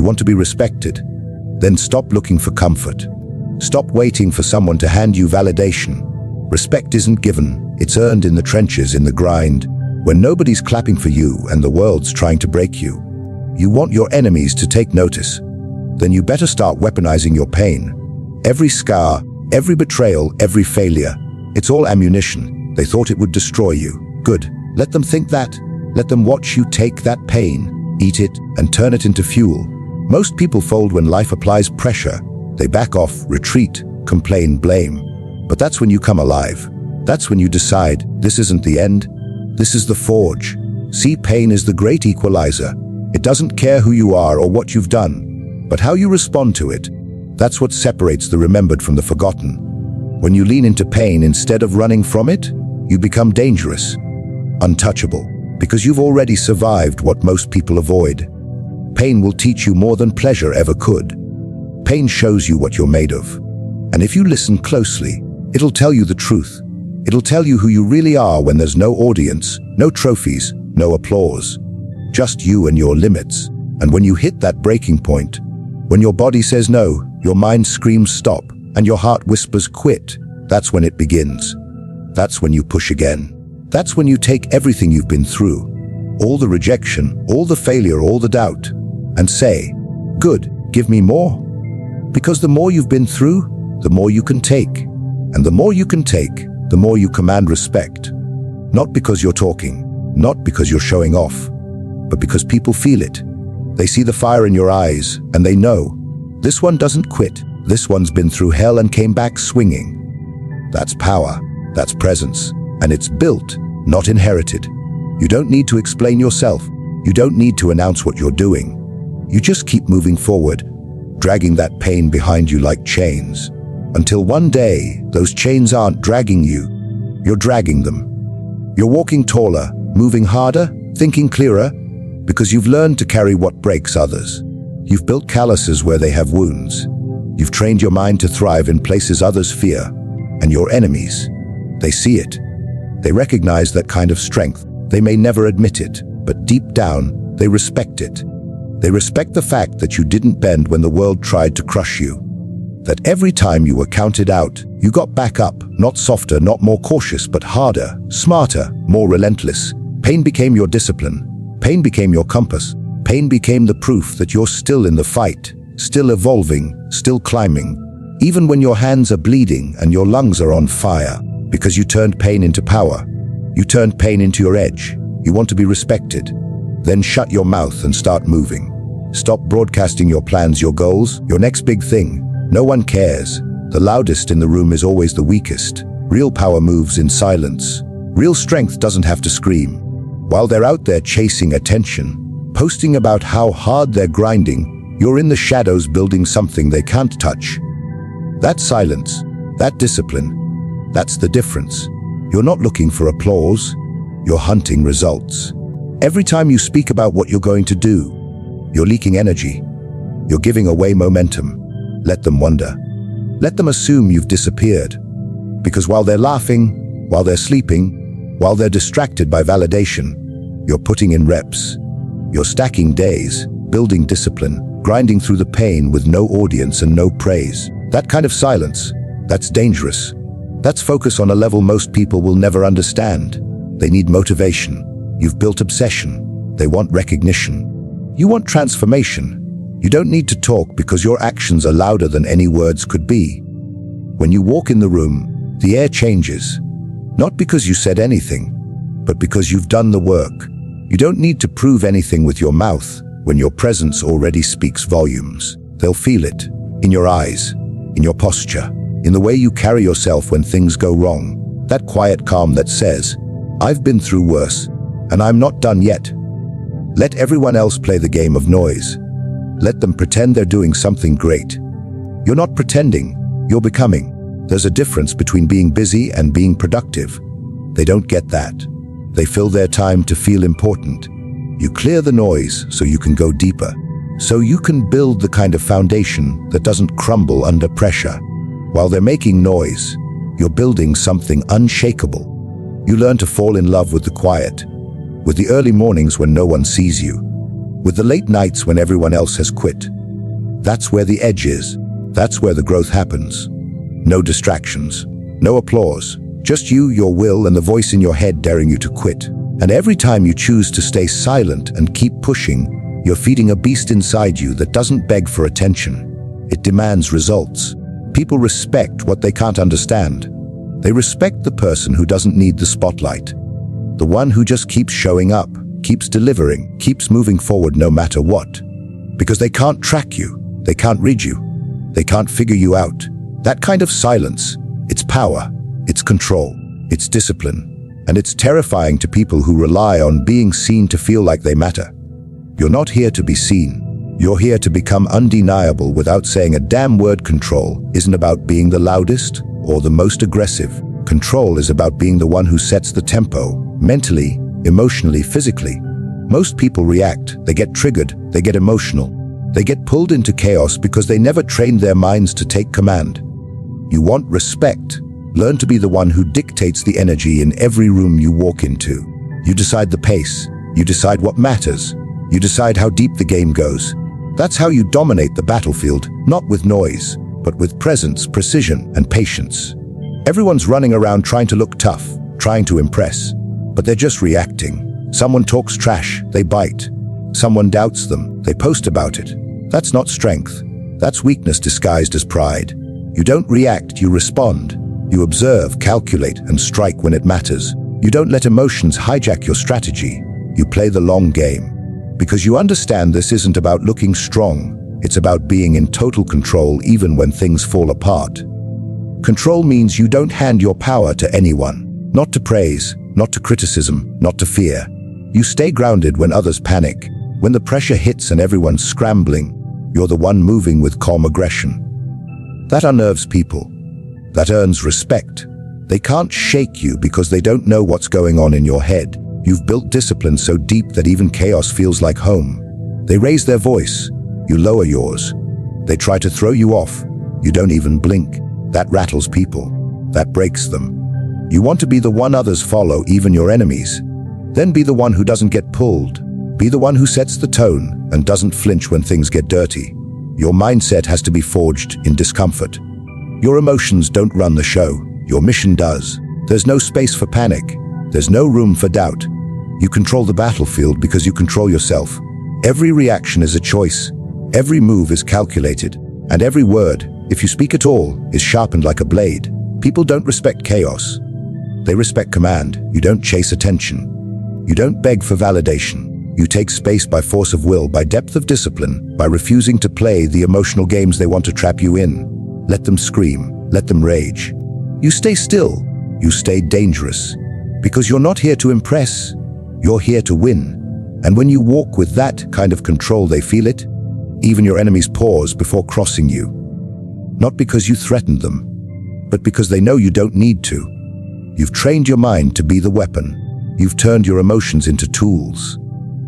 want to be respected? Then stop looking for comfort. Stop waiting for someone to hand you validation. Respect isn't given, it's earned in the trenches, in the grind, when nobody's clapping for you and the world's trying to break you. You want your enemies to take notice. Then you better start weaponizing your pain. Every scar, every betrayal, every failure, it's all ammunition. They thought it would destroy you. Good. Let them think that. Let them watch you take that pain, eat it, and turn it into fuel. Most people fold when life applies pressure. They back off, retreat, complain, blame. But that's when you come alive. That's when you decide, this isn't the end, this is the forge. See, pain is the great equalizer. It doesn't care who you are or what you've done, but how you respond to it. That's what separates the remembered from the forgotten. When you lean into pain instead of running from it, you become dangerous, untouchable, because you've already survived what most people avoid. Pain will teach you more than pleasure ever could. Pain shows you what you're made of. And if you listen closely, it'll tell you the truth. It'll tell you who you really are when there's no audience, no trophies, no applause. Just you and your limits. And when you hit that breaking point, when your body says no, your mind screams stop, and your heart whispers quit, that's when it begins. That's when you push again. That's when you take everything you've been through, all the rejection, all the failure, all the doubt, and say, good, give me more. Because the more you've been through, the more you can take. And the more you can take, the more you command respect. Not because you're talking, not because you're showing off, but because people feel it. They see the fire in your eyes, and they know, this one doesn't quit. This one's been through hell and came back swinging. That's power, that's presence, and it's built, not inherited. You don't need to explain yourself. You don't need to announce what you're doing. You just keep moving forward, dragging that pain behind you like chains, until one day, those chains aren't dragging you, you're dragging them. You're walking taller, moving harder, thinking clearer, because you've learned to carry what breaks others. You've built calluses where they have wounds. You've trained your mind to thrive in places others fear. And your enemies, they see it. They recognize that kind of strength. They may never admit it, but deep down, they respect it. They respect the fact that you didn't bend when the world tried to crush you. That every time you were counted out, you got back up, not softer, not more cautious, but harder, smarter, more relentless. Pain became your discipline. Pain became your compass. Pain became the proof that you're still in the fight, still evolving, still climbing, even when your hands are bleeding and your lungs are on fire, because you turned pain into power. You turned pain into your edge. You want to be respected. Then shut your mouth and start moving. Stop broadcasting your plans, your goals, your next big thing. No one cares. The loudest in the room is always the weakest. Real power moves in silence. Real strength doesn't have to scream. While they're out there chasing attention, posting about how hard they're grinding, you're in the shadows building something they can't touch. That silence, that discipline, that's the difference. You're not looking for applause, you're hunting results. Every time you speak about what you're going to do, you're leaking energy. You're giving away momentum. Let them wonder. Let them assume you've disappeared. Because while they're laughing, while they're sleeping, while they're distracted by validation, you're putting in reps. You're stacking days, building discipline, grinding through the pain with no audience and no praise. That kind of silence, that's dangerous. That's focus on a level most people will never understand. They need motivation. You've built obsession. They want recognition. You want transformation. You don't need to talk because your actions are louder than any words could be. When you walk in the room, the air changes. Not because you said anything, but because you've done the work. You don't need to prove anything with your mouth when your presence already speaks volumes. They'll feel it in your eyes, in your posture, in the way you carry yourself when things go wrong. That quiet calm that says, I've been through worse, and I'm not done yet. Let everyone else play the game of noise. Let them pretend they're doing something great. You're not pretending, you're becoming. There's a difference between being busy and being productive. They don't get that. They fill their time to feel important. You clear the noise so you can go deeper. So you can build the kind of foundation that doesn't crumble under pressure. While they're making noise, you're building something unshakable. You learn to fall in love with the quiet, with the early mornings when no one sees you, with the late nights when everyone else has quit. That's where the edge is. That's where the growth happens. No distractions, no applause, just you, your will, and the voice in your head daring you to quit. And every time you choose to stay silent and keep pushing, you're feeding a beast inside you that doesn't beg for attention. It demands results. People respect what they can't understand. They respect the person who doesn't need the spotlight. The one who just keeps showing up, keeps delivering, keeps moving forward no matter what. Because they can't track you, they can't read you, they can't figure you out. That kind of silence, it's power, it's control, it's discipline, and it's terrifying to people who rely on being seen to feel like they matter. You're not here to be seen. You're here to become undeniable without saying a damn word. Control isn't about being the loudest or the most aggressive. Control is about being the one who sets the tempo, mentally, emotionally, physically. Most people react, they get triggered, they get emotional. They get pulled into chaos because they never trained their minds to take command. You want respect? Learn to be the one who dictates the energy in every room you walk into. You decide the pace. You decide what matters. You decide how deep the game goes. That's how you dominate the battlefield, not with noise, but with presence, precision, and patience. Everyone's running around trying to look tough, trying to impress, but they're just reacting. Someone talks trash, they bite. Someone doubts them, they post about it. That's not strength. That's weakness disguised as pride. You don't react, you respond. You observe, calculate, and strike when it matters. You don't let emotions hijack your strategy. You play the long game. Because you understand this isn't about looking strong. It's about being in total control even when things fall apart. Control means you don't hand your power to anyone. Not to praise, not to criticism, not to fear. You stay grounded when others panic. When the pressure hits and everyone's scrambling, you're the one moving with calm aggression. That unnerves people. That earns respect. They can't shake you because they don't know what's going on in your head. You've built discipline so deep that even chaos feels like home. They raise their voice. You lower yours. They try to throw you off. You don't even blink. That rattles people. That breaks them. You want to be the one others follow, even your enemies. Then be the one who doesn't get pulled. Be the one who sets the tone and doesn't flinch when things get dirty. Your mindset has to be forged in discomfort. Your emotions don't run the show. Your mission does. There's no space for panic. There's no room for doubt. You control the battlefield because you control yourself. Every reaction is a choice. Every move is calculated. And every word, if you speak at all, is sharpened like a blade. People don't respect chaos. They respect command. You don't chase attention. You don't beg for validation. You take space by force of will, by depth of discipline, by refusing to play the emotional games they want to trap you in. Let them scream. Let them rage. You stay still. You stay dangerous. Because you're not here to impress. You're here to win. And when you walk with that kind of control, they feel it. Even your enemies pause before crossing you. Not because you threatened them, but because they know you don't need to. You've trained your mind to be the weapon. You've turned your emotions into tools.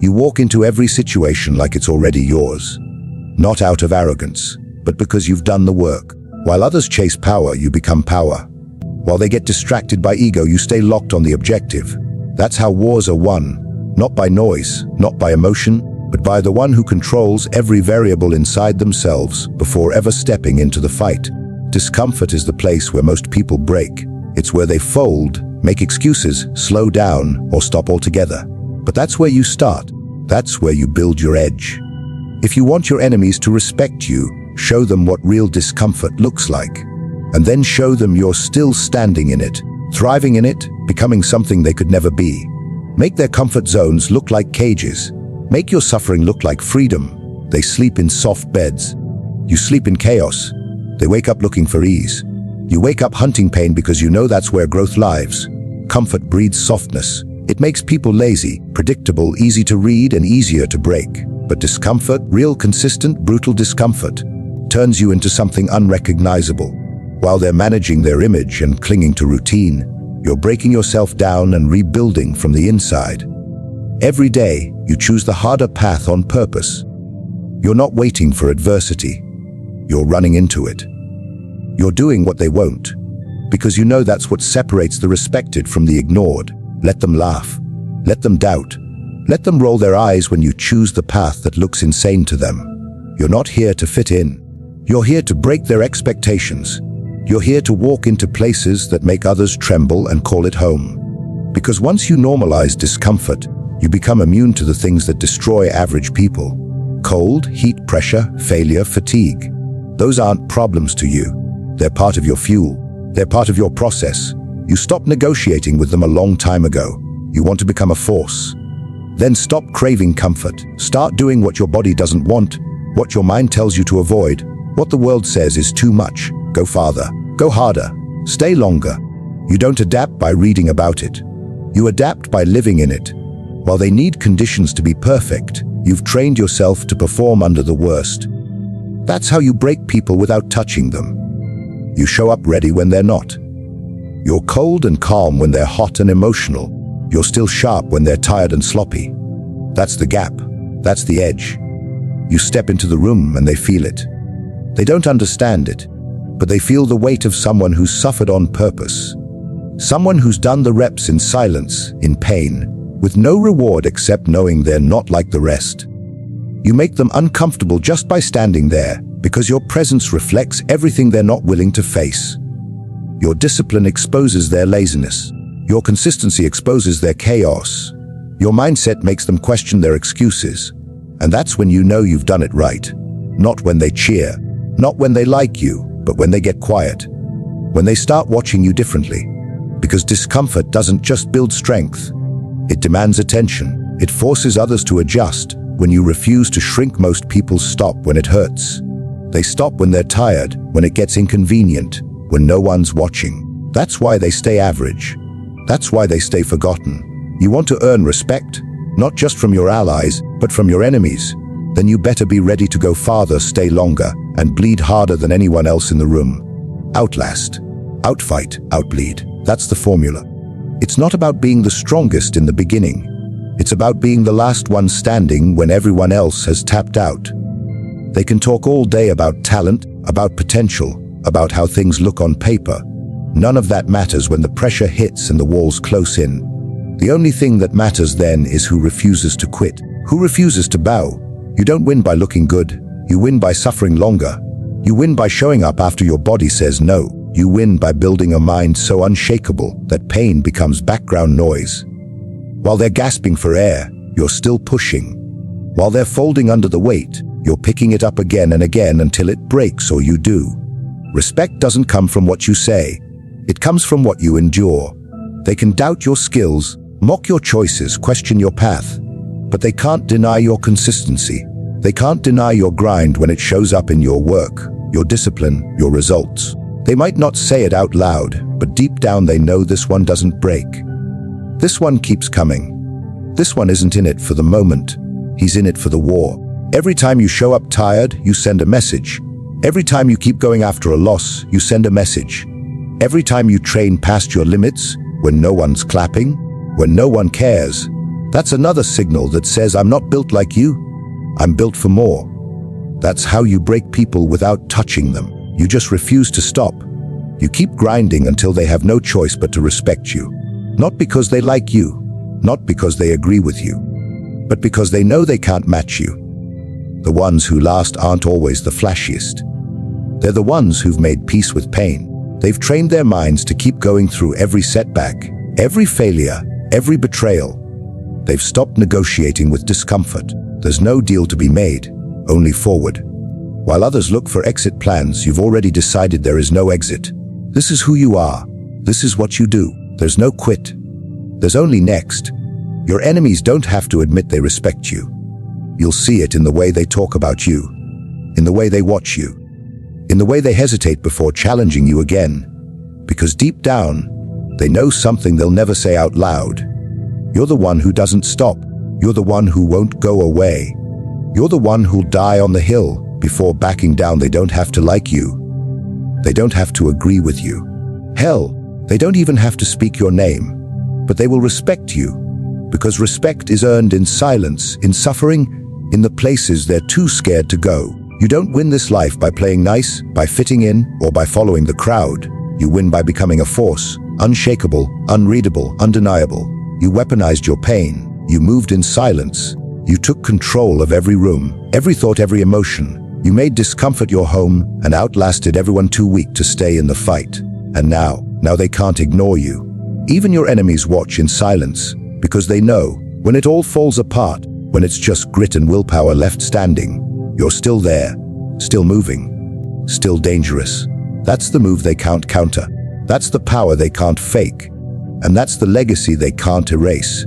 You walk into every situation like it's already yours. Not out of arrogance, but because you've done the work. While others chase power, you become power. While they get distracted by ego, you stay locked on the objective. That's how wars are won. Not by noise, not by emotion, but by the one who controls every variable inside themselves before ever stepping into the fight. Discomfort is the place where most people break. It's where they fold, make excuses, slow down, or stop altogether. But that's where you start. That's where you build your edge. If you want your enemies to respect you, show them what real discomfort looks like. And then show them you're still standing in it, thriving in it, becoming something they could never be. Make their comfort zones look like cages. Make your suffering look like freedom. They sleep in soft beds. You sleep in chaos. They wake up looking for ease. You wake up hunting pain because you know that's where growth lives. Comfort breeds softness. It makes people lazy, predictable, easy to read, and easier to break. But discomfort, real, consistent, brutal discomfort, turns you into something unrecognizable. While they're managing their image and clinging to routine, you're breaking yourself down and rebuilding from the inside. Every day, you choose the harder path on purpose. You're not waiting for adversity. You're running into it. You're doing what they won't, because you know that's what separates the respected from the ignored. Let them laugh. Let them doubt. Let them roll their eyes when you choose the path that looks insane to them. You're not here to fit in. You're here to break their expectations. You're here to walk into places that make others tremble and call it home. Because once you normalize discomfort, you become immune to the things that destroy average people. Cold, heat, pressure, failure, fatigue. Those aren't problems to you. They're part of your fuel. They're part of your process. You stopped negotiating with them a long time ago. You want to become a force. Then stop craving comfort. Start doing what your body doesn't want, what your mind tells you to avoid, what the world says is too much. Go farther. Go harder. Stay longer. You don't adapt by reading about it. You adapt by living in it. While they need conditions to be perfect, you've trained yourself to perform under the worst. That's how you break people without touching them. You show up ready when they're not. You're cold and calm when they're hot and emotional. You're still sharp when they're tired and sloppy. That's the gap. That's the edge. You step into the room and they feel it. They don't understand it, but they feel the weight of someone who's suffered on purpose. Someone who's done the reps in silence, in pain, with no reward except knowing they're not like the rest. You make them uncomfortable just by standing there, because your presence reflects everything they're not willing to face. Your discipline exposes their laziness. Your consistency exposes their chaos. Your mindset makes them question their excuses. And that's when you know you've done it right. Not when they cheer, not when they like you, but when they get quiet. When they start watching you differently. Because discomfort doesn't just build strength. It demands attention. It forces others to adjust. When you refuse to shrink, most people stop when it hurts. They stop when they're tired, when it gets inconvenient, when no one's watching. That's why they stay average. That's why they stay forgotten. You want to earn respect, not just from your allies, but from your enemies. Then you better be ready to go farther, stay longer, and bleed harder than anyone else in the room. Outlast, outfight, outbleed. That's the formula. It's not about being the strongest in the beginning. It's about being the last one standing when everyone else has tapped out. They can talk all day about talent, about potential, about how things look on paper. None of that matters when the pressure hits and the walls close in. The only thing that matters then is who refuses to quit, who refuses to bow. You don't win by looking good. You win by suffering longer. You win by showing up after your body says no. You win by building a mind so unshakable that pain becomes background noise. While they're gasping for air, you're still pushing. While they're folding under the weight, you're picking it up again and again until it breaks, or you do. Respect doesn't come from what you say. It comes from what you endure. They can doubt your skills, mock your choices, question your path. But they can't deny your consistency. They can't deny your grind when it shows up in your work, your discipline, your results. They might not say it out loud, but deep down they know this one doesn't break. This one keeps coming. This one isn't in it for the moment. He's in it for the war. Every time you show up tired, you send a message. Every time you keep going after a loss, you send a message. Every time you train past your limits, when no one's clapping, when no one cares, that's another signal that says, I'm not built like you. I'm built for more. That's how you break people without touching them. You just refuse to stop. You keep grinding until they have no choice but to respect you. Not because they like you, not because they agree with you, but because they know they can't match you. The ones who last aren't always the flashiest. They're the ones who've made peace with pain. They've trained their minds to keep going through every setback, every failure, every betrayal. They've stopped negotiating with discomfort. There's no deal to be made, only forward. While others look for exit plans, you've already decided there is no exit. This is who you are. This is what you do. There's no quit. There's only next. Your enemies don't have to admit they respect you. You'll see it in the way they talk about you, in the way they watch you, in the way they hesitate before challenging you again. Because deep down, they know something they'll never say out loud. You're the one who doesn't stop. You're the one who won't go away. You're the one who'll die on the hill before backing down. They don't have to like you. They don't have to agree with you. Hell, they don't even have to speak your name. But they will respect you. Because respect is earned in silence, in suffering, in the places they're too scared to go. You don't win this life by playing nice, by fitting in, or by following the crowd. You win by becoming a force, unshakable, unreadable, undeniable. You weaponized your pain. You moved in silence. You took control of every room, every thought, every emotion. You made discomfort your home and outlasted everyone too weak to stay in the fight. And now they can't ignore you. Even your enemies watch in silence, because they know, when it all falls apart, when it's just grit and willpower left standing, you're still there, still moving, still dangerous. That's the move they can't counter. That's the power they can't fake. And that's the legacy they can't erase.